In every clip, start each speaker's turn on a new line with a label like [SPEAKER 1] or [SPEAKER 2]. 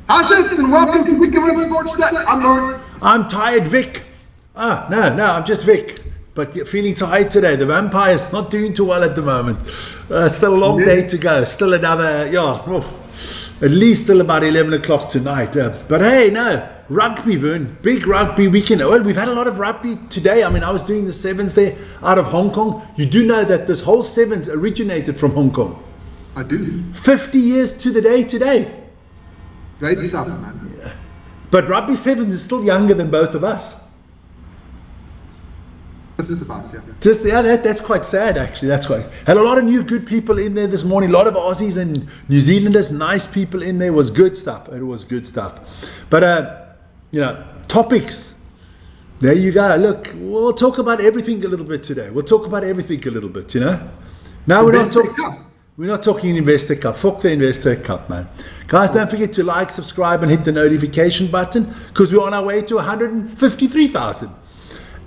[SPEAKER 1] How's it? And welcome to Defcon Sports Chat. I'm Lauren.
[SPEAKER 2] I'm tired, Vic. No, I'm just Vic. But feeling tired today. The vampire is not doing too well at the moment. Still a long day to go. Still another, at least till about 11 o'clock tonight. But hey, no, rugby, Vern. Big rugby weekend. Well, we've had a lot of rugby today. I mean, I was doing the Sevens there out of Hong Kong. You do know that this whole Sevens originated from Hong Kong.
[SPEAKER 1] I do.
[SPEAKER 2] 50 years to the day today.
[SPEAKER 1] Great stuff, man.
[SPEAKER 2] Yeah. But Rugby Sevens is still younger than both of us.
[SPEAKER 1] Just about, yeah.
[SPEAKER 2] That's quite sad, actually. Had a lot of new good people in there this morning. A lot of Aussies and New Zealanders, nice people in there. It was good stuff. But topics. There you go. Look, we'll talk about everything a little bit today. Now we're not talking Investor Cup. Fuck the Investor Cup, man. Guys, don't forget to like, subscribe, and hit the notification button because we're on our way to 153,000.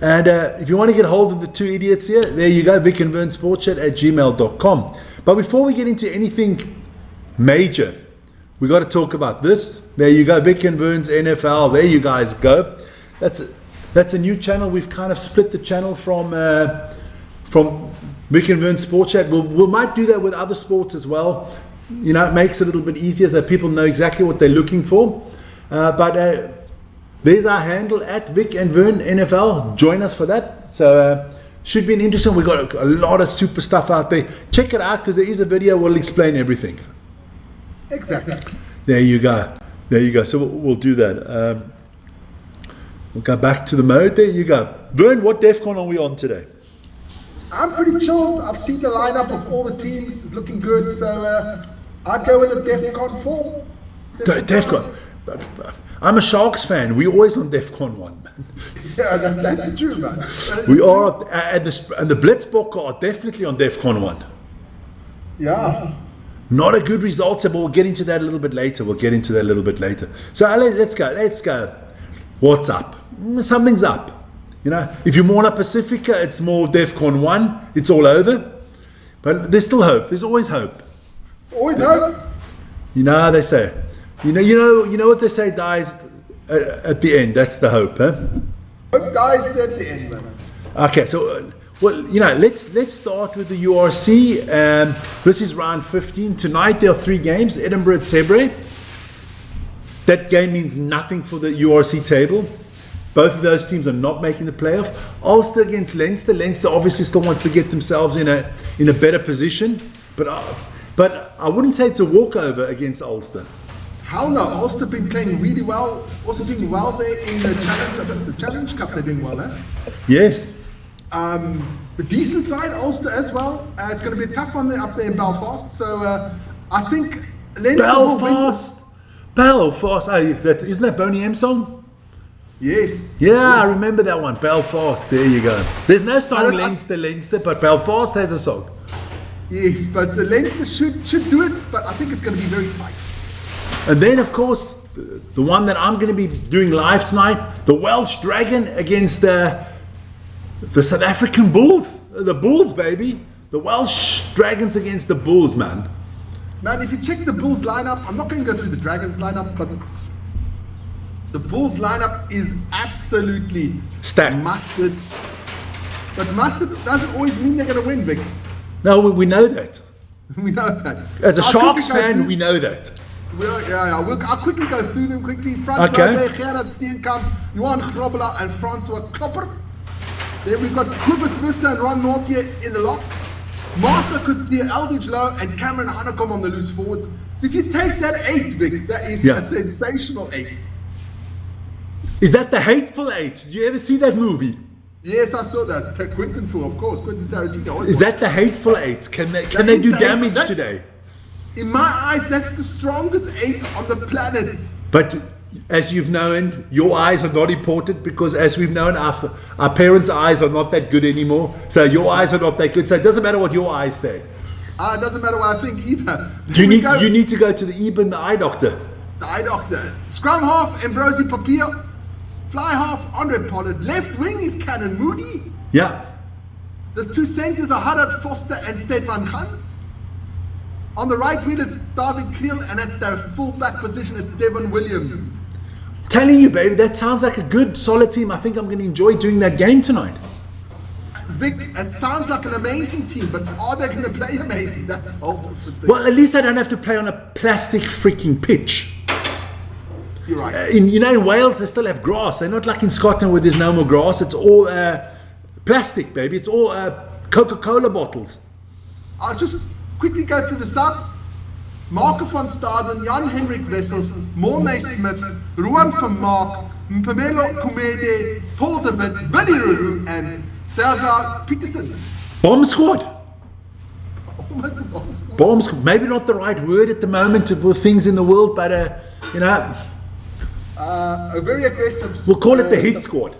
[SPEAKER 2] And if you want to get hold of the two idiots here, there you go, Vic and Vern sportchat@gmail.com. But before we get into anything major, we got to talk about this. There you go, Vic and Vern's NFL. There you guys go. That's a new channel. We've kind of split the channel from Vic and Vern Sports Chat. We might do that with other sports as well. You know, it makes it a little bit easier that people know exactly what they're looking for. But there's our handle at Vic and Vern NFL. Join us for that. So should be an interesting. We've got a lot of super stuff out there. Check it out because there is a video. We'll explain everything.
[SPEAKER 1] Exactly.
[SPEAKER 2] There you go. So we'll do that. We'll go back to the mode. There you go. Vern, what Defcon are we on today?
[SPEAKER 1] I'm pretty chilled. I've seen the lineup of all the teams. It's looking good. So I'd go with a Defcon 4.
[SPEAKER 2] Defcon. I'm a Sharks fan. We're always on Defcon 1, man.
[SPEAKER 1] Yeah, that's true, man.
[SPEAKER 2] We are, and the Blitzbokke are definitely on Defcon 1.
[SPEAKER 1] Yeah.
[SPEAKER 2] Not a good result, but we'll get into that a little bit later. So let's go. What's up? Something's up. You know, if you're more on Pacifica, it's more Defcon 1. It's all over. But there's still hope. There's always hope.
[SPEAKER 1] There's always hope.
[SPEAKER 2] You know how they say. You know what they say dies at the end. That's the hope, huh?
[SPEAKER 1] Hope dies at the end, man.
[SPEAKER 2] Okay, so let's start with the URC. This is round 15. Tonight there are 3 games. Edinburgh at Sebre. That game means nothing for the URC table. Both of those teams are not making the playoff. Ulster against Leinster. Leinster obviously still wants to get themselves in a better position, but I wouldn't say it's a walkover against Ulster.
[SPEAKER 1] Hell no, Ulster been playing really well. Also doing well there in the Challenge Cup. They're doing well, eh?
[SPEAKER 2] Yes.
[SPEAKER 1] The decent side, Ulster as well. It's going to be a tough one up there in Belfast. So I think Leinster
[SPEAKER 2] Belfast. Isn't that Boney M song?
[SPEAKER 1] Yes.
[SPEAKER 2] Yeah, I remember that one. Belfast. There you go. There's no song Leinster, but Belfast has a song.
[SPEAKER 1] Yes, but Leinster should do it, but I think it's going to be very tight.
[SPEAKER 2] And then, of course, the one that I'm going to be doing live tonight, the Welsh Dragon against the South African Bulls. The Bulls, baby. The Welsh Dragons against the Bulls, man.
[SPEAKER 1] Man, if you check the Bulls lineup, I'm not going to go through the Dragons lineup, but the Bulls lineup is absolutely
[SPEAKER 2] stacked.
[SPEAKER 1] Mustard. But mustard doesn't always mean they're going to win, Vic.
[SPEAKER 2] No, we know that.
[SPEAKER 1] We know that.
[SPEAKER 2] As a Sharks fan, we know that.
[SPEAKER 1] I'll quickly go through them quickly. Front row there, Gerard Steenkamp, Johan Grobbelaar and Francois Klopper. Then we've got Kobus Visser and Ron Nortje in the locks. Master Coetzee, Eldridge Lowe and Cameron Hanekom on the loose forwards. So if you take that 8, Vic, that is a sensational 8.
[SPEAKER 2] Is that the Hateful 8? Did you ever see that movie?
[SPEAKER 1] Yes, I saw that. Quentin Tarantino.
[SPEAKER 2] Is that the Hateful 8? Can they do damage today?
[SPEAKER 1] In my eyes, that's the strongest 8 on the planet.
[SPEAKER 2] But as you've known, your eyes are not important because as we've known, our parents' eyes are not that good anymore. So your eyes are not that good. So it doesn't matter what your eyes say.
[SPEAKER 1] It doesn't matter what I think either.
[SPEAKER 2] You need to go to the Eben, the eye doctor.
[SPEAKER 1] The eye doctor. Scrum half, Ambrosi Papier. Fly half, Andre Pollard. Left wing is Cannon Moody.
[SPEAKER 2] Yeah.
[SPEAKER 1] The 2 centers are Haddad Foster and Stefan Gans. On the right wing, it's David Creel, and at the full-back position, it's Devon Williams.
[SPEAKER 2] Telling you, baby, that sounds like a good, solid team. I think I'm going to enjoy doing that game tonight.
[SPEAKER 1] Vic, it sounds like an amazing team, but are they going to play amazing? That's the ultimate thing.
[SPEAKER 2] Well, at least I don't have to play on a plastic freaking pitch.
[SPEAKER 1] You're right.
[SPEAKER 2] In Wales, they still have grass. They're not like in Scotland where there's no more grass. It's all plastic, baby. It's all Coca-Cola bottles.
[SPEAKER 1] I'll just quickly go through the subs. Marco van Staden, Jan-Henrik Wessels, Mornay Smith, Ruan van Mark, Mpamelo Kumede, Paul David, Billy Ruru, and Sergio Peterson.
[SPEAKER 2] Bomb squad.
[SPEAKER 1] Almost a bomb squad.
[SPEAKER 2] Bomb squad. Maybe not the right word at the moment with things in the world, but
[SPEAKER 1] a very aggressive.
[SPEAKER 2] We'll call it the hit squad.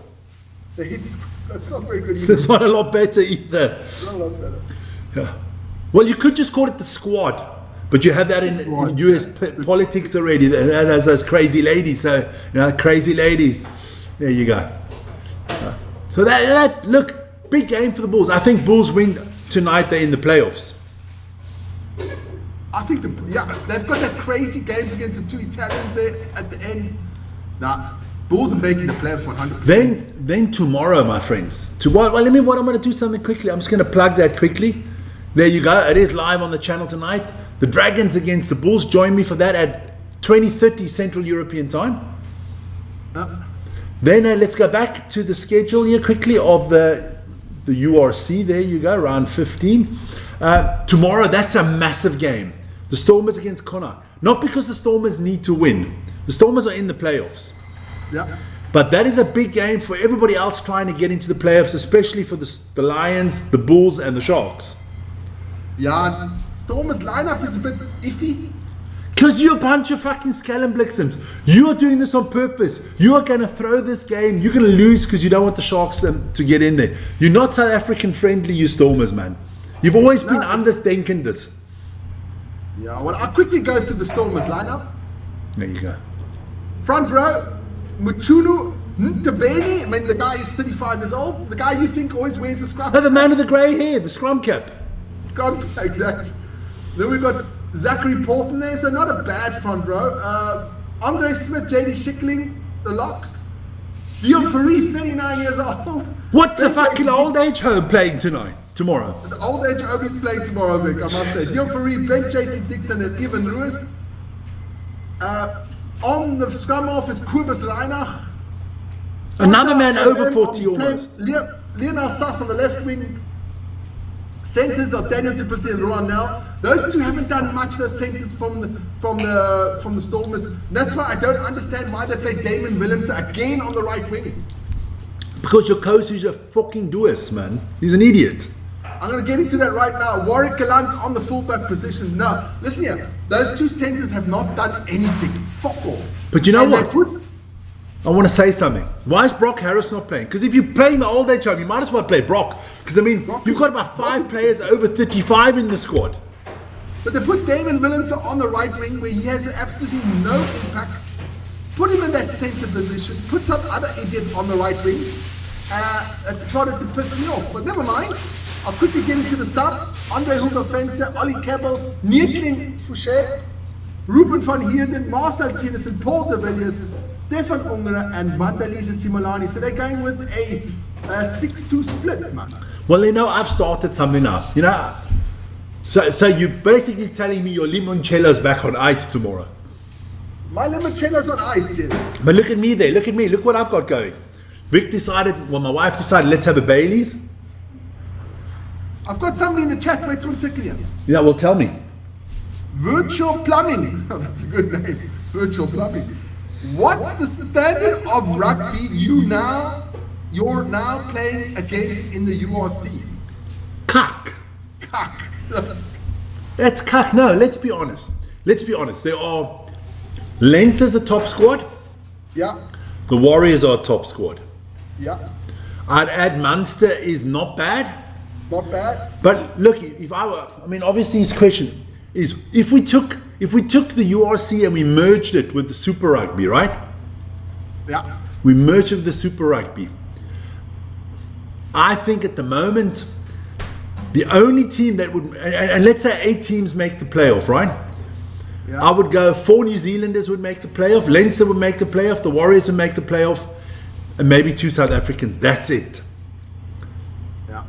[SPEAKER 1] The hit squad. That's not very good either.
[SPEAKER 2] It's not a lot better either.
[SPEAKER 1] Not a lot better.
[SPEAKER 2] Yeah. Well, you could just call it the squad, but you have that in US politics already. There's those crazy ladies. So crazy ladies. There you go. So that look, big game for the Bulls. I think Bulls win tonight. They're in the playoffs.
[SPEAKER 1] I think they've got that crazy games against the two Italians there at the end. Nah, Bulls are making the playoffs 100%.
[SPEAKER 2] Then tomorrow, my friends. What I'm going to do something quickly. I'm just going to plug that quickly. There you go. It is live on the channel tonight. The Dragons against the Bulls. Join me for that at 20:30 Central European Time. Then let's go back to the schedule here quickly of the URC. There you go, round 15. Tomorrow, that's a massive game. The Stormers against Connacht. Not because the Stormers need to win. The Stormers are in the playoffs.
[SPEAKER 1] Yeah.
[SPEAKER 2] But that is a big game for everybody else trying to get into the playoffs, especially for the Lions, the Bulls, and the Sharks.
[SPEAKER 1] Yeah, Stormers lineup is a bit iffy.
[SPEAKER 2] Because you're a bunch of fucking scallon-blixens. You are doing this on purpose. You are going to throw this game. You're going to lose because you don't want the Sharks to get in there. You're not South African friendly, you Stormers, man. You've always been underdenking this.
[SPEAKER 1] Yeah, well, I'll quickly go through the Stormers lineup.
[SPEAKER 2] There you go.
[SPEAKER 1] Front row, Muchunu Ntabeni. I mean, the guy is 35 years old. The guy you think always wears a scrum.
[SPEAKER 2] Oh, the man with the grey hair, the scrum cap.
[SPEAKER 1] Scrum, exactly. Then we've got Zachary Porton there, so not a bad front row. Andre Smith, JD Schickling, the locks. Dion Faree, 39 years old.
[SPEAKER 2] What's the fucking old age home playing tomorrow?
[SPEAKER 1] The old age home is playing tomorrow, Vic, I must say. Dion Faree, Ben Jason Dixon, and Evan Lewis. On the scrum off is Kobus Reinach.
[SPEAKER 2] Another man over 40 almost.
[SPEAKER 1] Leonard Sass on the left wing. Centers of Daniel Du Plessis and Rowan Nel. Those two haven't done much. Those centers from the Stormers. That's why I don't understand why they play Damon Williams again on the right wing.
[SPEAKER 2] Because your coach is a fucking doers, man. He's an idiot.
[SPEAKER 1] I'm going to get into that right now. Warwick Galant on the fullback position. No, listen here. Those two centers have not done anything. Fuck all.
[SPEAKER 2] But you know what? I want to say something. Why is Brock Harris not playing? Because if you're playing the old age home, you might as well play Brock. Because, I mean, you've got about 5 players over 35 in the squad.
[SPEAKER 1] But they put Damon Williams on the right wing where he has absolutely no impact. Put him in that centre position. Put some other idiot on the right wing. It's started to piss me off. But never mind. I'll quickly get into the subs. Andre Hoover-Venter, Ollie Cabell, Nietling Fouché, Ruben van Heerden, Marcel Tennyson, Paul de Villiers, Stefan Ungere, and Mandalisa Simolani. So they're going with a 6-2 split, man.
[SPEAKER 2] Well, I've started something now. So you're basically telling me your limoncello's back on ice tomorrow.
[SPEAKER 1] My limoncello's on ice, yes.
[SPEAKER 2] But look at me there. Look at me. Look what I've got going. My wife decided, let's have a Bailey's.
[SPEAKER 1] I've got somebody in the chat. Wait 1 second here.
[SPEAKER 2] Yeah, well, tell me.
[SPEAKER 1] Virtual Plumbing. Oh, that's a good name. Virtual Plumbing. What's the standard of rugby you're now playing against in the URC?
[SPEAKER 2] Cuck.
[SPEAKER 1] Cuck.
[SPEAKER 2] That's cuck. No, let's be honest. There are Lens as a top squad.
[SPEAKER 1] Yeah.
[SPEAKER 2] The Warriors are a top squad.
[SPEAKER 1] Yeah.
[SPEAKER 2] I'd add Munster is not bad.
[SPEAKER 1] Not bad.
[SPEAKER 2] But look, obviously his question is if we took the URC and we merged it with the Super Rugby, right?
[SPEAKER 1] Yeah.
[SPEAKER 2] We merged it with the Super Rugby. I think at the moment The only team that would, and let's say 8 teams make the playoff, right?
[SPEAKER 1] Yeah.
[SPEAKER 2] I would go 4 New Zealanders would make the playoff, Leinster would make the playoff, the Warriors would make the playoff, and maybe 2 South Africans. That's it.
[SPEAKER 1] Yeah.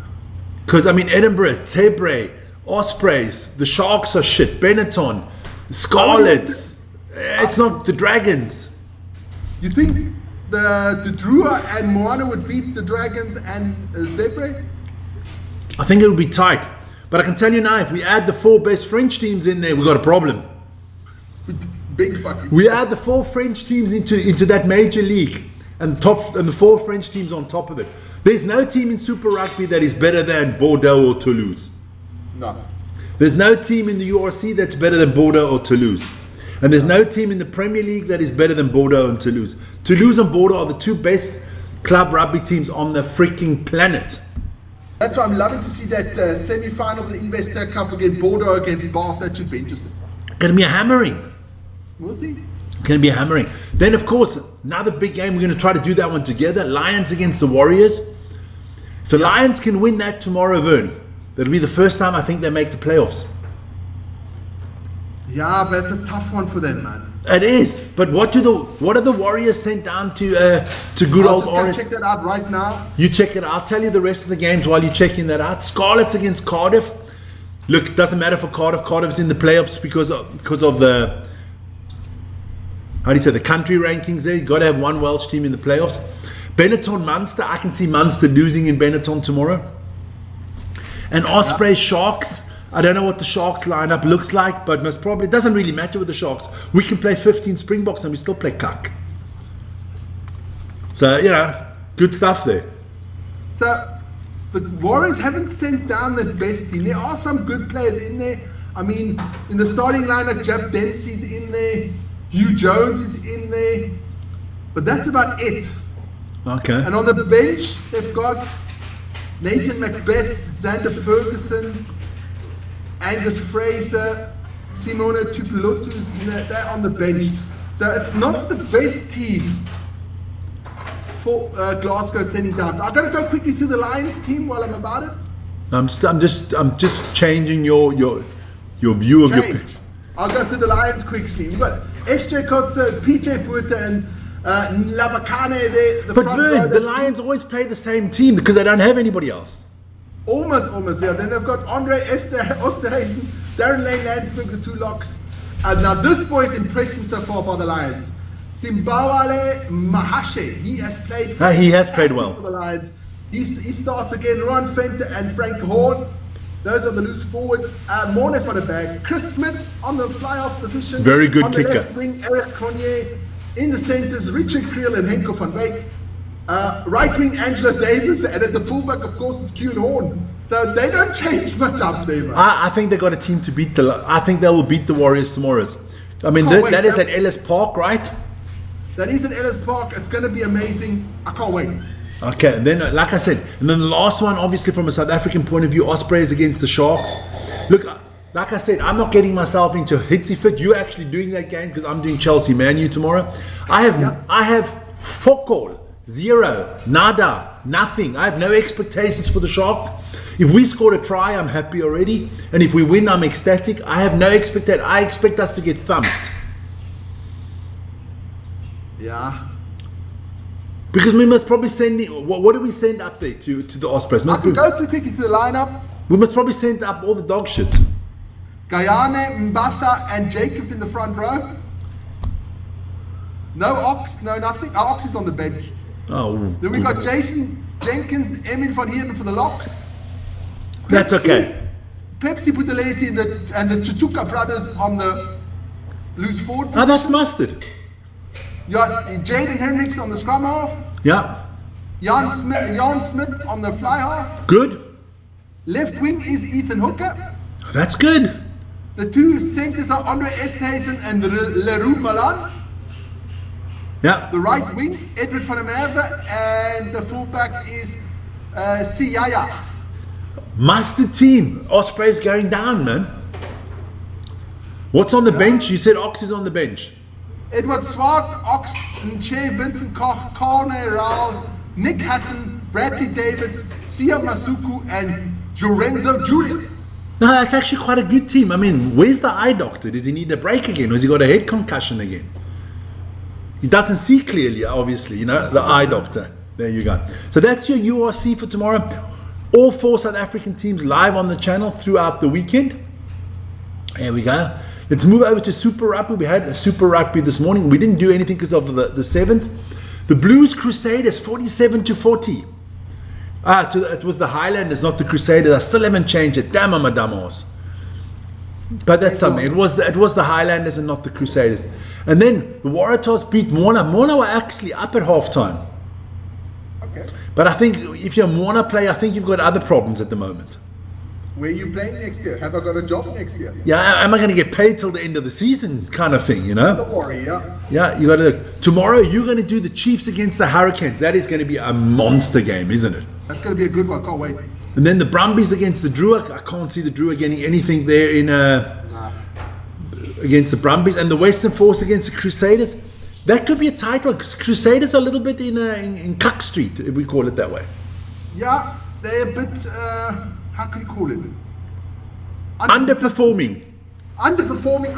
[SPEAKER 2] Because, I mean, Edinburgh, Tebre, Ospreys, the Sharks are shit, Benetton, Scarlets, it's not the Dragons.
[SPEAKER 1] You think the Drua and Moana would beat the Dragons and Zebre?
[SPEAKER 2] I think it would be tight. But I can tell you now, if we add the 4 best French teams in there, we've got a problem.
[SPEAKER 1] Big fucking.
[SPEAKER 2] We add the 4 French teams into that major league, and the 4 French teams on top of it. There's no team in Super Rugby that is better than Bordeaux or Toulouse.
[SPEAKER 1] No.
[SPEAKER 2] There's no team in the URC that's better than Bordeaux or Toulouse. And there's no team in the Premier League that is better than Bordeaux and Toulouse. Toulouse and Bordeaux are the 2 best club rugby teams on the freaking planet.
[SPEAKER 1] That's why I'm loving to see that semi-final of the Investor Cup against Bordeaux against Bath. That should be interesting.
[SPEAKER 2] Gonna be a hammering.
[SPEAKER 1] We'll see.
[SPEAKER 2] Gonna be a hammering. Then, of course, another big game. We're gonna try to do that one together. Lions against the Warriors. If the Lions can win that tomorrow, Vern, that'll be the first time I think they make the playoffs.
[SPEAKER 1] Yeah, but it's a tough one for them, man.
[SPEAKER 2] It is. But what are the Warriors sent down to good
[SPEAKER 1] I'll
[SPEAKER 2] old
[SPEAKER 1] just go
[SPEAKER 2] RS?
[SPEAKER 1] check that out right now.
[SPEAKER 2] You check it. I'll tell you the rest of the games while you're checking that out. Scarlets against Cardiff. Look, it doesn't matter for Cardiff. Cardiff's in the playoffs because of the, how do you say, the country rankings there. You've got to have one Welsh team in the playoffs. Benetton Munster. I can see Munster losing in Benetton tomorrow. And Osprey Sharks. I don't know what the Sharks lineup looks like, but it doesn't really matter with the Sharks. We can play 15 Springboks and we still play cuck. So, good stuff there.
[SPEAKER 1] So, the Warriors haven't sent down the best team. There are some good players in there. I mean, in the starting lineup, Jab Dempsey's in there, Hugh Jones is in there, but that's about it.
[SPEAKER 2] Okay.
[SPEAKER 1] And on the bench, they've got Nathan Macbeth, Xander Ferguson, Angus Fraser, Simona Tupilotu is in there. They're on the bench. So it's not the best team for Glasgow sending down. I'm going to go quickly to the Lions team while I'm about it.
[SPEAKER 2] I'm just changing your view of your.
[SPEAKER 1] I'll go through the Lions quickly. We've got SJ Kotze, PJ Puerta, and Labakane there.
[SPEAKER 2] But Vern, the Lions always play the same team because they don't have anybody else.
[SPEAKER 1] Almost, yeah. Then they've got Andre Osterhuizen, Darren Lane Landsberg, the 2 locks. Now this boy's impressed me so far by the Lions. Simbawale Mahashe, he has played
[SPEAKER 2] well
[SPEAKER 1] for the Lions. He starts again. Ron Fenter and Frank Horn. Those are the loose forwards. Morne for the bag. Chris Smith on the fly-off position.
[SPEAKER 2] Very good
[SPEAKER 1] on
[SPEAKER 2] kicker.
[SPEAKER 1] The left wing, Eric Cronje. In the centres, Richard Creel and Henko van Wyk. Right wing, Angela Davis. And at the fullback, of course, is Kuhn Horn. So they don't change much up there, man.
[SPEAKER 2] I think they got a team to beat I think they will beat the Warriors tomorrow. I mean, that is at Ellis Park, right?
[SPEAKER 1] That is at Ellis Park. It's going to be amazing. I can't wait.
[SPEAKER 2] Okay, and then, like I said, and then the last one, obviously from a South African point of view, Ospreys against the Sharks. Look, like I said, I'm not getting myself into hitsy fit. You're actually doing that game because I'm doing Chelsea Man U tomorrow. I have fuck all, zero, nada, nothing. I have no expectations for the Sharks. If we scored a try, I'm happy already, and if we win, I'm ecstatic. I have no expectation. I expect us to get thumped.
[SPEAKER 1] Yeah.
[SPEAKER 2] Because we must probably send what do we send up there to the Ospreys?
[SPEAKER 1] I can go through quickly to the lineup.
[SPEAKER 2] We must probably send up all the dog shit.
[SPEAKER 1] Guyane, Mbasa, and Jacobs in the front row. No Ox, no nothing. Ox is on the bench.
[SPEAKER 2] Oh.
[SPEAKER 1] Then we got Jason Jenkins, Emin van Heerden for the locks.
[SPEAKER 2] That's okay.
[SPEAKER 1] Pepsi Buthelezi and the Chituka brothers on the loose forward position.
[SPEAKER 2] Oh, that's mustard.
[SPEAKER 1] You got Jaden Hendricks on the scrum half.
[SPEAKER 2] Yeah.
[SPEAKER 1] Jan Smith on the fly half.
[SPEAKER 2] Good.
[SPEAKER 1] Left wing is Ethan Hooker.
[SPEAKER 2] That's good.
[SPEAKER 1] The 2 centers are Andre Esthuizen and Leroux Malan.
[SPEAKER 2] Yeah.
[SPEAKER 1] The right wing, Edward van der Merwe, and the fullback is Siyaya.
[SPEAKER 2] Mustard team. Ospreys going down, man. What's on the bench? You said Ox is on the bench.
[SPEAKER 1] Edward Swart, Ox, Nche, Vincent Koch, Carne Rao, Nick Hatton, Bradley Davids, Sia Masuku, and Lorenzo Julius.
[SPEAKER 2] No, that's actually quite a good team. I mean, where's the eye doctor? Does he need a break again? Or has he got a head concussion again? He doesn't see clearly, obviously, you know, the eye doctor. There you go. So that's your URC for tomorrow. All 4 South African teams live on the channel throughout the weekend. There we go. Let's move over to Super Rugby. We had a Super Rugby this morning. We didn't do anything because of the Sevens. The Blues Crusaders, 47-40. It was the Highlanders, not the Crusaders. I still haven't changed it. Damn, I'm a dumb horse. But that's something. It was the Highlanders and not the Crusaders. And then the Waratahs beat Moana. Moana were actually up at halftime.
[SPEAKER 1] Okay.
[SPEAKER 2] But I think if you're a Moana player, I think you've got other problems at the moment.
[SPEAKER 1] Where are you playing next year? Have I got a job next year?
[SPEAKER 2] Yeah, am I going to get paid till the end of the season kind of thing, you know?
[SPEAKER 1] Don't worry, yeah.
[SPEAKER 2] Yeah, you got to. Tomorrow you're going to do the Chiefs against the Hurricanes. That is going to be a monster game, isn't it?
[SPEAKER 1] That's going to be a good one. Can't wait.
[SPEAKER 2] And then the Brumbies against the Drua. I can't see the Drua getting anything there in against the Brumbies. And the Western Force against the Crusaders. That could be a tight one because Crusaders are a little bit in Cuck Street, if we call it that way.
[SPEAKER 1] Yeah, they're a bit, how can you call it?
[SPEAKER 2] Underperforming,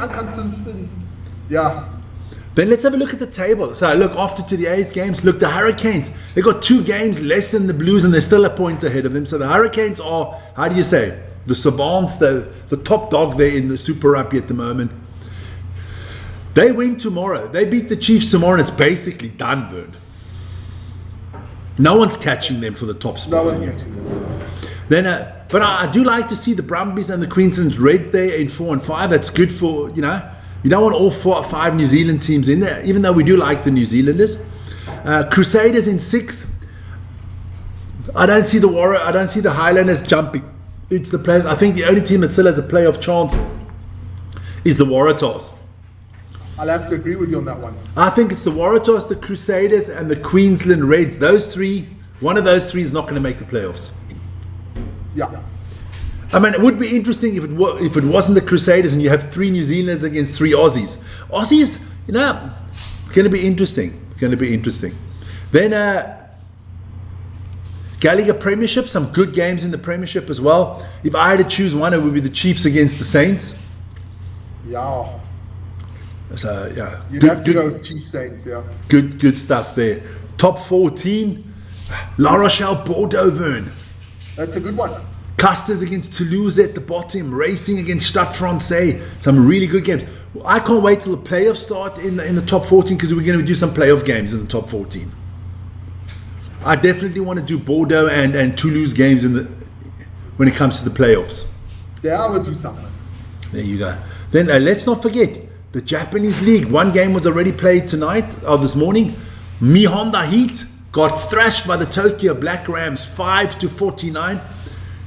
[SPEAKER 1] inconsistent. Yeah.
[SPEAKER 2] Then let's have a look at the table. So look, after today's games, look, the Hurricanes, they got 2 games less than the Blues and they're still a point ahead of them. So the Hurricanes are, how do you say, the savants, the top dog there in the Super Rugby at the moment. They win tomorrow. They beat the Chiefs tomorrow and it's basically done, Vern. No one's catching them for the top spot.
[SPEAKER 1] No one's catching them.
[SPEAKER 2] Then, but I do like to see the Brumbies and the Queensland Reds there in 4 and 5. That's good for, you know, you don't want all 4 or 5 New Zealand teams in there, even though we do like the New Zealanders. Crusaders in 6. I don't see the Highlanders jumping. It's the players. I think the only team that still has a playoff chance is the Waratahs.
[SPEAKER 1] I'll have to agree with you on that one.
[SPEAKER 2] I think it's the Waratahs, the Crusaders, and the Queensland Reds. Those 3, one of those 3 is not going to make the playoffs.
[SPEAKER 1] Yeah.
[SPEAKER 2] I mean, it would be interesting if it wasn't the Crusaders and you have 3 New Zealanders against 3 Aussies. Aussies, you know, it's going to be interesting. It's going to be interesting. Then Gallagher Premiership, some good games in the Premiership as well. If I had to choose one, it would be the Chiefs against the Saints.
[SPEAKER 1] Yeah.
[SPEAKER 2] So yeah,
[SPEAKER 1] You'd have to go Chiefs Saints, yeah.
[SPEAKER 2] Good stuff there. Top 14, La Rochelle, Bordeaux, Vern.
[SPEAKER 1] That's a good one.
[SPEAKER 2] Custers against Toulouse at the bottom, Racing against Stade Francais. Some really good games. I can't wait till the playoffs start in the top 14 because we're going to do some playoff games in the top 14. I definitely want to do Bordeaux and Toulouse games when it comes to the playoffs.
[SPEAKER 1] Yeah, I will do something.
[SPEAKER 2] There you go. Then let's not forget the Japanese League. One game was already played tonight or this morning. Mihonda Heat got thrashed by the Tokyo Black Rams 5-49.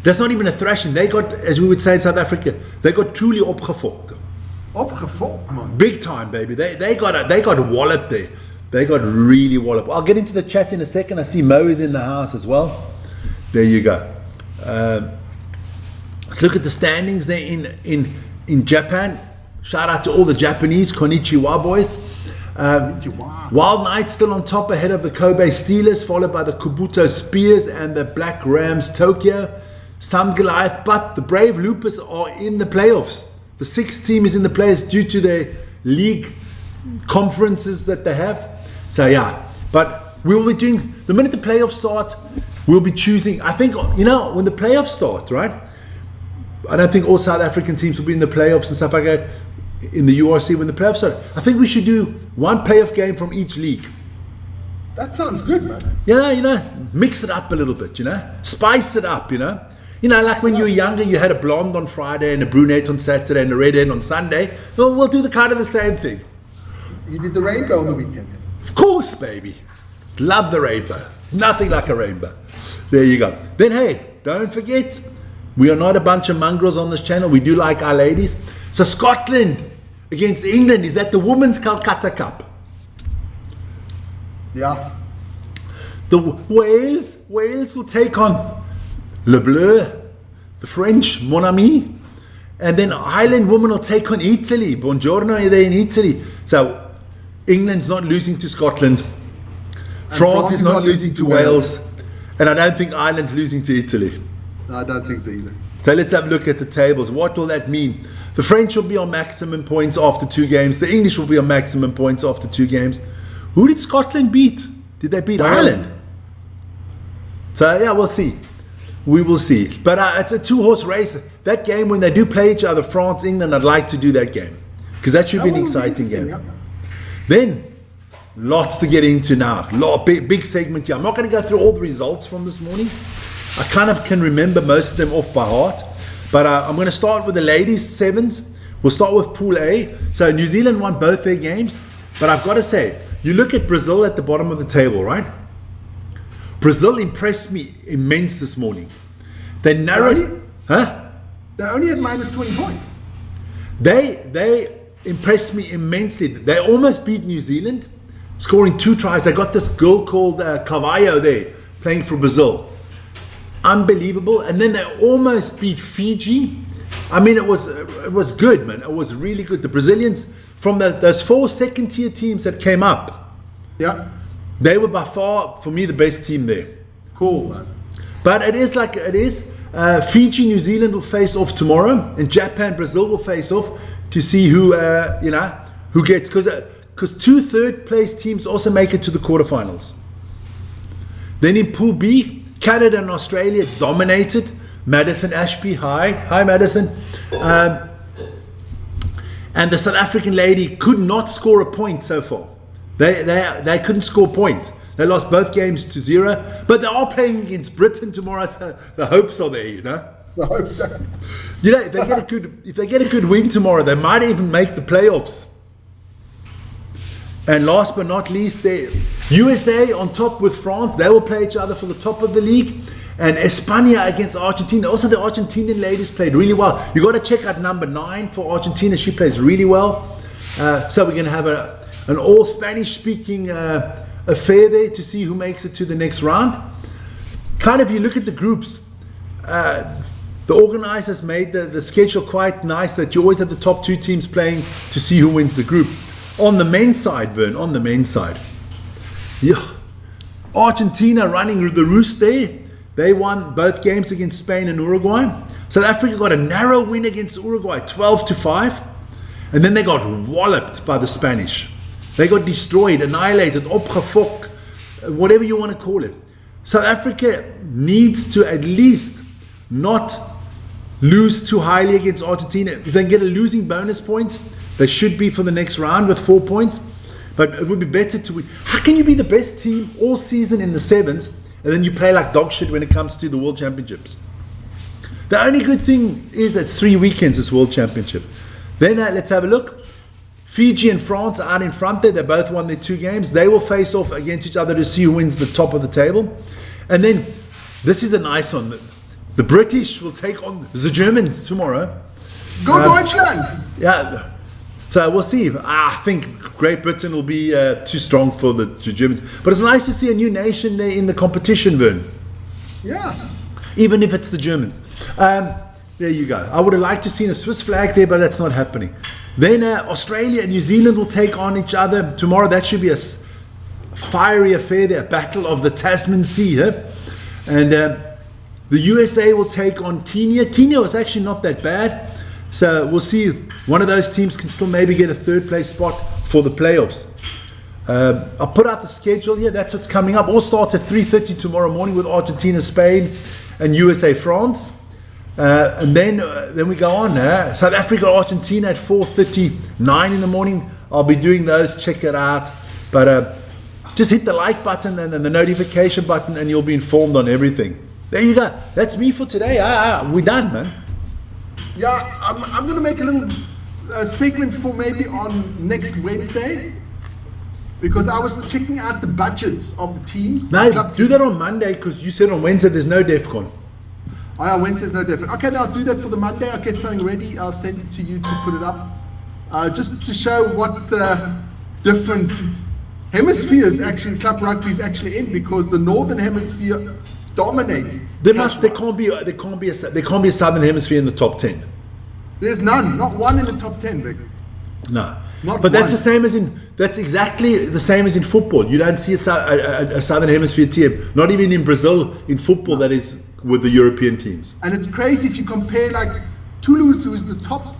[SPEAKER 2] That's not even a thrashing. They got, as we would say in South Africa, they got truly opgefokt.
[SPEAKER 1] Opgefokt, man.
[SPEAKER 2] Big time, baby. They got walloped there. They got really walloped. I'll get into the chat in a second. I see Mo is in the house as well. There you go. Let's look at the standings there in Japan. Shout out to all the Japanese. Konnichiwa, boys. Wild Knights still on top ahead of the Kobe Steelers, followed by the Kabuto Spears and the Black Rams Tokyo. Some Goliath, but the Brave Lupus are in the playoffs. The 6th team is in the playoffs due to their league conferences that they have. So yeah, but we'll be doing, the minute the playoffs start, we'll be choosing, I think, you know, when the playoffs start, right? I don't think all South African teams will be in the playoffs and stuff like that in the URC when the playoffs start. I think we should do one playoff game from each league.
[SPEAKER 1] That sounds good, man.
[SPEAKER 2] You know, mix it up a little bit, you know, spice it up, you know. You know, like when you were younger, you had a blonde on Friday and a brunette on Saturday and a redhead on Sunday. Well, we'll do the kind of the same thing.
[SPEAKER 1] You did the rainbow on the weekend.
[SPEAKER 2] Of course, baby. Love the rainbow. Nothing like a rainbow. There you go. Then, hey, don't forget, we are not a bunch of mongrels on this channel. We do like our ladies. So Scotland against England is at the Women's Calcutta Cup.
[SPEAKER 1] Yeah.
[SPEAKER 2] The Wales will take on Le Bleu, the French, Mon Ami. And then Ireland women will take on Italy. Buongiorno, they're in Italy. So England's not losing to Scotland. France is not losing to Wales. And I don't think Ireland's losing to Italy.
[SPEAKER 1] No, I don't think so either.
[SPEAKER 2] So let's have a look at the tables. What will that mean? The French will be on maximum points after 2 games. The English will be on maximum points after 2 games. Who did Scotland beat? Did they beat Ireland? So yeah, we'll see. We will see. But it's a 2-horse race. That game, when they do play each other, France, England, I'd like to do that game. Because that should be an exciting game.
[SPEAKER 1] Yeah.
[SPEAKER 2] Then, lots to get into now. Big segment here. I'm not going to go through all the results from this morning. I kind of can remember most of them off by heart. But I'm going to start with the ladies' sevens. We'll start with Pool A. So New Zealand won both their games. But I've got to say, you look at Brazil at the bottom of the table, right? Brazil impressed me immense this morning. They narrowed...
[SPEAKER 1] They only had minus 20 points.
[SPEAKER 2] They impressed me immensely. They almost beat New Zealand, scoring 2 tries. They got this girl called Carvalho there, playing for Brazil. Unbelievable. And then they almost beat Fiji. I mean, it was good, man. It was really good. The Brazilians, from those 4 second-tier teams that came up,
[SPEAKER 1] yeah,
[SPEAKER 2] they were by far, for me, the best team there.
[SPEAKER 1] Cool, man.
[SPEAKER 2] But it is like it is. Fiji, New Zealand will face off tomorrow, and Japan, Brazil will face off to see who who gets, because 2 third-place teams also make it to the quarterfinals. Then in Pool B, Canada and Australia dominated. Madison Ashby, hi Madison, and the South African lady could not score a point so far. They couldn't score a point. They lost both games to 0, but they are playing against Britain tomorrow, so the hopes are there, you know. You know, if they get a good win tomorrow, they might even make the playoffs. And last but not least, the USA on top with France. They will play each other for the top of the league. And España against Argentina. Also, the Argentinian ladies played really well. You got to check out number 9 for Argentina. She plays really well. So we're going to have an all Spanish-speaking affair there to see who makes it to the next round. Kind of, you look at the groups. The organizers made the schedule quite nice, that you always have the top 2 teams playing to see who wins the group. On the men's side, Vern, on the men's side, yeah, Argentina running the roost there. They won both games against Spain and Uruguay. South Africa got a narrow win against Uruguay, 12-5, and then they got walloped by the Spanish. They got destroyed, annihilated, opgefok, whatever you want to call it. South Africa needs to at least not lose too highly against Argentina. If they get a losing bonus point, they should be for the next round with 4 points. But it would be better to win. How can you be the best team all season in the sevens and then you play like dog shit when it comes to the World Championships? The only good thing is it's 3 weekends, this World Championship. Then let's have a look. Fiji and France are out in front there. They both won their 2 games. They will face off against each other to see who wins the top of the table. And then, this is a nice one. The British will take on the Germans tomorrow.
[SPEAKER 1] Go Deutschland!
[SPEAKER 2] Yeah. So we'll see. I think Great Britain will be too strong for the Germans. But it's nice to see a new nation there in the competition, Vern.
[SPEAKER 1] Yeah.
[SPEAKER 2] Even if it's the Germans. There you go. I would have liked to see a Swiss flag there, but that's not happening. Then Australia and New Zealand will take on each other tomorrow. That should be a fiery affair there, a battle of the Tasman Sea. Huh? And the USA will take on Kenya. Kenya was actually not that bad. So we'll see. One of those teams can still maybe get a 3rd place spot for the playoffs. I'll put out the schedule here. That's what's coming up. All starts at 3:30 tomorrow morning with Argentina, Spain, and USA, France. And then we go on. South Africa, Argentina at 4:39 in the morning. I'll be doing those. Check it out. But just hit the like button and then the notification button, and you'll be informed on everything. There you go. That's me for today. We're done, man.
[SPEAKER 1] Yeah, I'm going to make a little segment for maybe on next Wednesday, because I was checking out the budgets of the teams.
[SPEAKER 2] No, do that on Monday, because you said on Wednesday there's no Defcon.
[SPEAKER 1] Oh yeah, Wednesday's no Defcon. Okay, then I'll do that for the Monday. I'll get something ready. I'll send it to you to put it up. Just to show what different hemispheres actually club rugby is actually in, because the Northern Hemisphere dominate.
[SPEAKER 2] There can't be a Southern Hemisphere in the top 10.
[SPEAKER 1] There's none, not one in the top 10, Vic.
[SPEAKER 2] No,
[SPEAKER 1] not
[SPEAKER 2] but that's
[SPEAKER 1] one.
[SPEAKER 2] the same as in. That's exactly the same as in football. You don't see a Southern Hemisphere team, not even in Brazil in football, that is with the European teams.
[SPEAKER 1] And it's crazy if you compare like Toulouse, who is the top,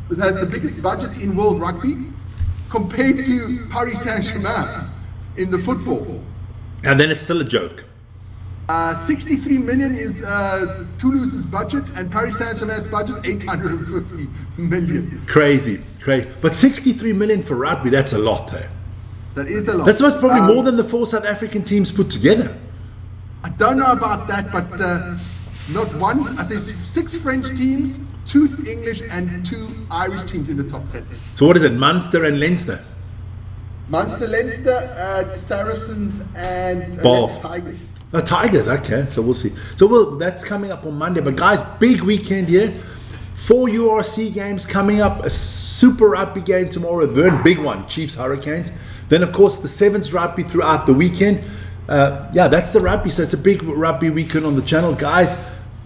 [SPEAKER 1] who has the biggest budget in world rugby, compared to Paris Saint-Germain in the football.
[SPEAKER 2] And then it's still a joke.
[SPEAKER 1] 63 million is Toulouse's budget, and Paris Saint-Germain's budget 850 million.
[SPEAKER 2] Crazy. But 63 million for rugby, that's a lot, eh?
[SPEAKER 1] That is a lot.
[SPEAKER 2] That's most probably more than the 4 South African teams put together.
[SPEAKER 1] I don't know about that, but not one. I think 6 French teams, 2 English, and 2 Irish teams in the top 10.
[SPEAKER 2] So what is it, Munster and Leinster?
[SPEAKER 1] Munster, Leinster, Saracens, and
[SPEAKER 2] Bath.
[SPEAKER 1] Tigers.
[SPEAKER 2] Tigers, okay, so we'll see. So that's coming up on Monday. But guys, big weekend here. 4 URC games coming up. A Super Rugby game tomorrow. Vern, big one. Chiefs, Hurricanes. Then, of course, the Sevens Rugby throughout the weekend. That's the rugby. So it's a big rugby weekend on the channel. Guys,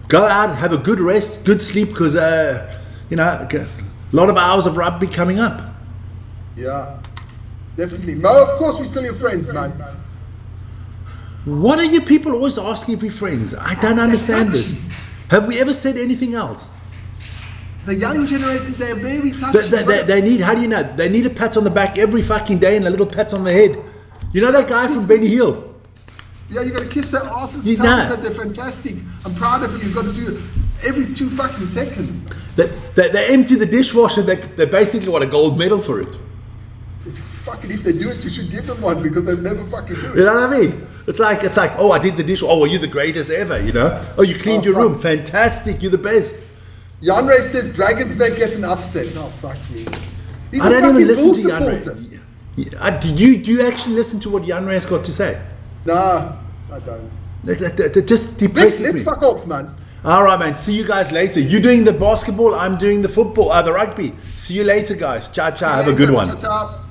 [SPEAKER 2] go out, have a good rest, good sleep, because, a lot of hours of rugby coming up.
[SPEAKER 1] Yeah, definitely. Mo, of course, we're still your friends, man.
[SPEAKER 2] What are you people always asking if we're friends? I don't understand this. Have we ever said anything else?
[SPEAKER 1] The young generation, they're very touchy.
[SPEAKER 2] They need, how do you know? They need a pat on the back every fucking day and a little pat on the head. You know that guy from Benny Hill?
[SPEAKER 1] Yeah, you got to kiss their asses and tell them that they're fantastic. I'm proud of you. You've got to do it every 2 fucking seconds.
[SPEAKER 2] They empty the dishwasher. They basically want a gold medal for it.
[SPEAKER 1] Fucking, if they do it, you should give them one, because they'll never fucking do it.
[SPEAKER 2] You know what I mean? It's like, oh, I did the dish. Oh, well, you're the greatest ever, you know? Oh, you cleaned your room. Fantastic. You're the best.
[SPEAKER 1] Jan Ray says Dragons may get an upset. Oh, fuck me.
[SPEAKER 2] I don't even listen to Jan Ray. Do you actually listen to what Jan Ray has got to say?
[SPEAKER 1] No, I don't.
[SPEAKER 2] That just depresses me.
[SPEAKER 1] Let's fuck off, man.
[SPEAKER 2] All right, man. See you guys later. You're doing the basketball. I'm doing the football, the rugby. See you later, guys. Ciao, ciao. Have a good one.
[SPEAKER 1] Ciao, ciao.